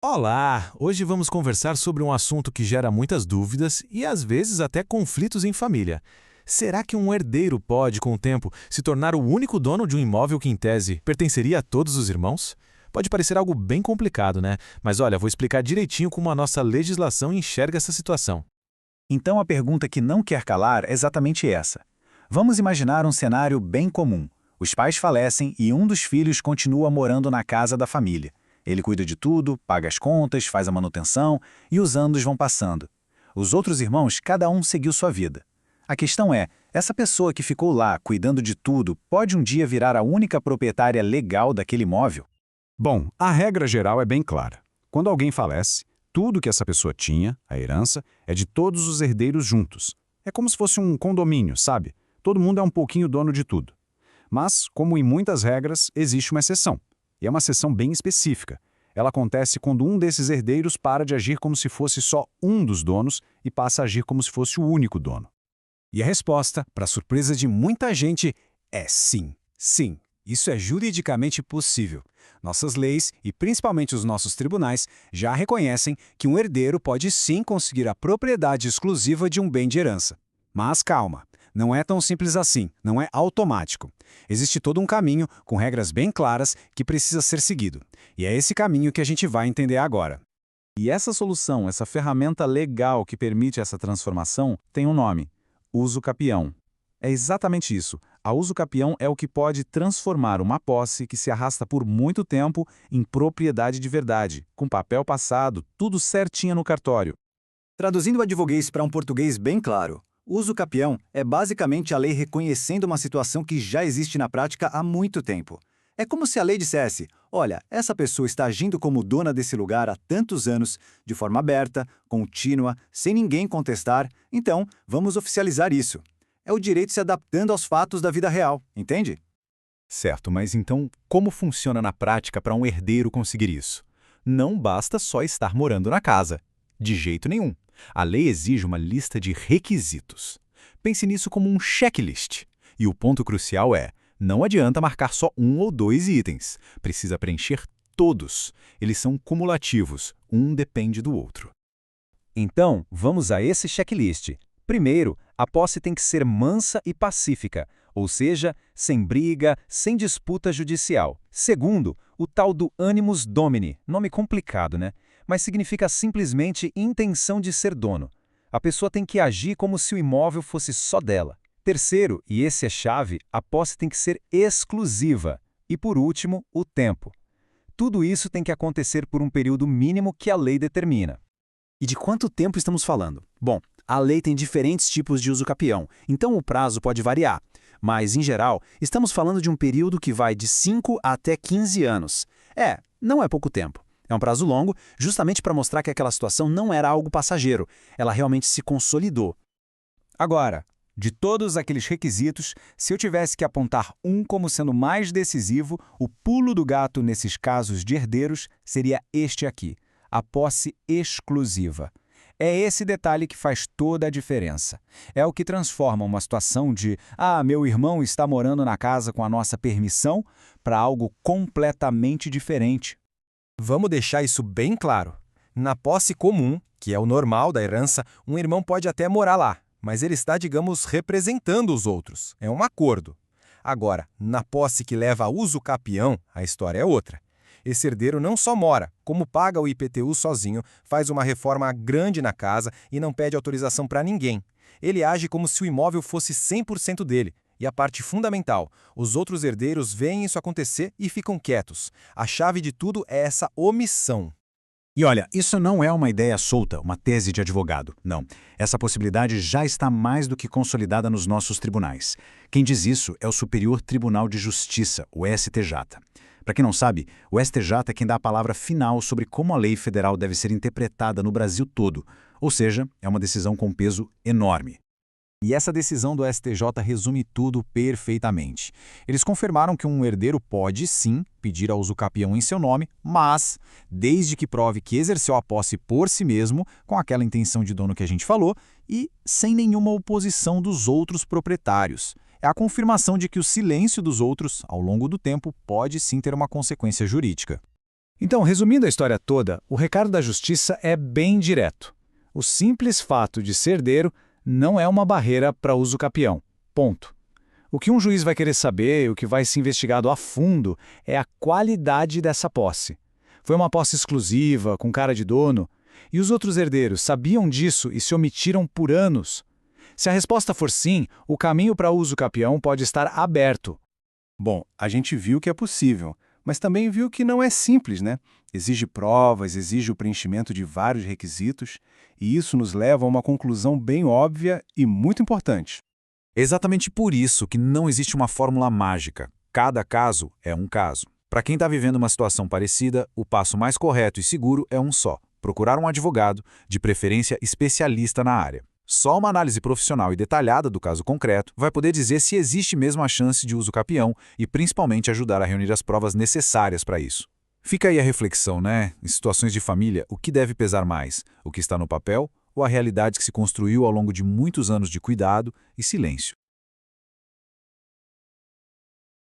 Olá! Hoje vamos conversar sobre um assunto que gera muitas dúvidas e às vezes até conflitos em família. Será que um herdeiro pode, com o tempo, se tornar o único dono de um imóvel que, em tese, pertenceria a todos os irmãos? Pode parecer algo bem complicado, né? Mas olha, vou explicar direitinho como a nossa legislação enxerga essa situação. Então a pergunta que não quer calar é exatamente essa. Vamos imaginar um cenário bem comum. Os pais falecem e um dos filhos continua morando na casa da família. Ele cuida de tudo, paga as contas, faz a manutenção e os anos vão passando. Os outros irmãos, cada um seguiu sua vida. A questão é, essa pessoa que ficou lá cuidando de tudo pode um dia virar a única proprietária legal daquele imóvel? Bom, a regra geral é bem clara. Quando alguém falece, tudo que essa pessoa tinha, a herança, é de todos os herdeiros juntos. É como se fosse um condomínio, sabe? Todo mundo é um pouquinho dono de tudo. Mas, como em muitas regras, existe uma exceção. E é uma exceção bem específica. Ela acontece quando um desses herdeiros para de agir como se fosse só um dos donos e passa a agir como se fosse o único dono. E a resposta, para surpresa de muita gente, é sim. Sim, isso é juridicamente possível. Nossas leis, e principalmente os nossos tribunais, já reconhecem que um herdeiro pode sim conseguir a propriedade exclusiva de um bem de herança. Mas calma, não é tão simples assim, não é automático. Existe todo um caminho, com regras bem claras, que precisa ser seguido. E é esse caminho que a gente vai entender agora. E essa solução, essa ferramenta legal que permite essa transformação, tem um nome: uso capião. É exatamente isso. A uso capião é o que pode transformar uma posse que se arrasta por muito tempo em propriedade de verdade, com papel passado, tudo certinho no cartório. Traduzindo o advoguês para um português bem claro, uso capião é basicamente a lei reconhecendo uma situação que já existe na prática há muito tempo. É como se a lei dissesse, olha, essa pessoa está agindo como dona desse lugar há tantos anos, de forma aberta, contínua, sem ninguém contestar, então vamos oficializar isso. É o direito se adaptando aos fatos da vida real, entende? Certo, mas então como funciona na prática para um herdeiro conseguir isso? Não basta só estar morando na casa. De jeito nenhum. A lei exige uma lista de requisitos. Pense nisso como um checklist. E o ponto crucial é, não adianta marcar só um ou dois itens. Precisa preencher todos. Eles são cumulativos, um depende do outro. Então, vamos a esse checklist. Primeiro, a posse tem que ser mansa e pacífica, ou seja, sem briga, sem disputa judicial. Segundo, o tal do animus domini, nome complicado, né? Mas significa simplesmente intenção de ser dono. A pessoa tem que agir como se o imóvel fosse só dela. Terceiro, e esse é chave, a posse tem que ser exclusiva. E por último, o tempo. Tudo isso tem que acontecer por um período mínimo que a lei determina. E de quanto tempo estamos falando? Bom, a lei tem diferentes tipos de uso capião, então o prazo pode variar. Mas, em geral, estamos falando de um período que vai de 5 até 15 anos. Não é pouco tempo. É um prazo longo, justamente para mostrar que aquela situação não era algo passageiro. Ela realmente se consolidou. Agora, de todos aqueles requisitos, se eu tivesse que apontar um como sendo mais decisivo, o pulo do gato nesses casos de herdeiros seria este aqui: a posse exclusiva. É esse detalhe que faz toda a diferença. É o que transforma uma situação de meu irmão está morando na casa com a nossa permissão, para algo completamente diferente. Vamos deixar isso bem claro. Na posse comum, que é o normal da herança, um irmão pode até morar lá, mas ele está, digamos, representando os outros. É um acordo. Agora, na posse que leva a uso capião, a história é outra. Esse herdeiro não só mora, como paga o IPTU sozinho, faz uma reforma grande na casa e não pede autorização para ninguém. Ele age como se o imóvel fosse 100% dele. E a parte fundamental, os outros herdeiros veem isso acontecer e ficam quietos. A chave de tudo é essa omissão. E olha, isso não é uma ideia solta, uma tese de advogado. Não. Essa possibilidade já está mais do que consolidada nos nossos tribunais. Quem diz isso é o Superior Tribunal de Justiça, o STJ. Para quem não sabe, o STJ é quem dá a palavra final sobre como a lei federal deve ser interpretada no Brasil todo. Ou seja, é uma decisão com peso enorme. E essa decisão do STJ resume tudo perfeitamente. Eles confirmaram que um herdeiro pode, sim, pedir a usucapião em seu nome, mas, desde que prove que exerceu a posse por si mesmo, com aquela intenção de dono que a gente falou, e sem nenhuma oposição dos outros proprietários. É a confirmação de que o silêncio dos outros, ao longo do tempo, pode sim ter uma consequência jurídica. Então, resumindo a história toda, o recado da justiça é bem direto. O simples fato de ser herdeiro não é uma barreira para uso capião. Ponto. O que um juiz vai querer saber, o que vai ser investigado a fundo, é a qualidade dessa posse. Foi uma posse exclusiva, com cara de dono? E os outros herdeiros sabiam disso e se omitiram por anos? Se a resposta for sim, o caminho para uso capião pode estar aberto. Bom, a gente viu que é possível, mas também viu que não é simples, né? Exige provas, exige o preenchimento de vários requisitos, e isso nos leva a uma conclusão bem óbvia e muito importante. É exatamente por isso que não existe uma fórmula mágica. Cada caso é um caso. Para quem está vivendo uma situação parecida, o passo mais correto e seguro é um só: procurar um advogado, de preferência especialista na área. Só uma análise profissional e detalhada do caso concreto vai poder dizer se existe mesmo a chance de uso capião e principalmente ajudar a reunir as provas necessárias para isso. Fica aí a reflexão, né? Em situações de família, o que deve pesar mais? O que está no papel ou a realidade que se construiu ao longo de muitos anos de cuidado e silêncio?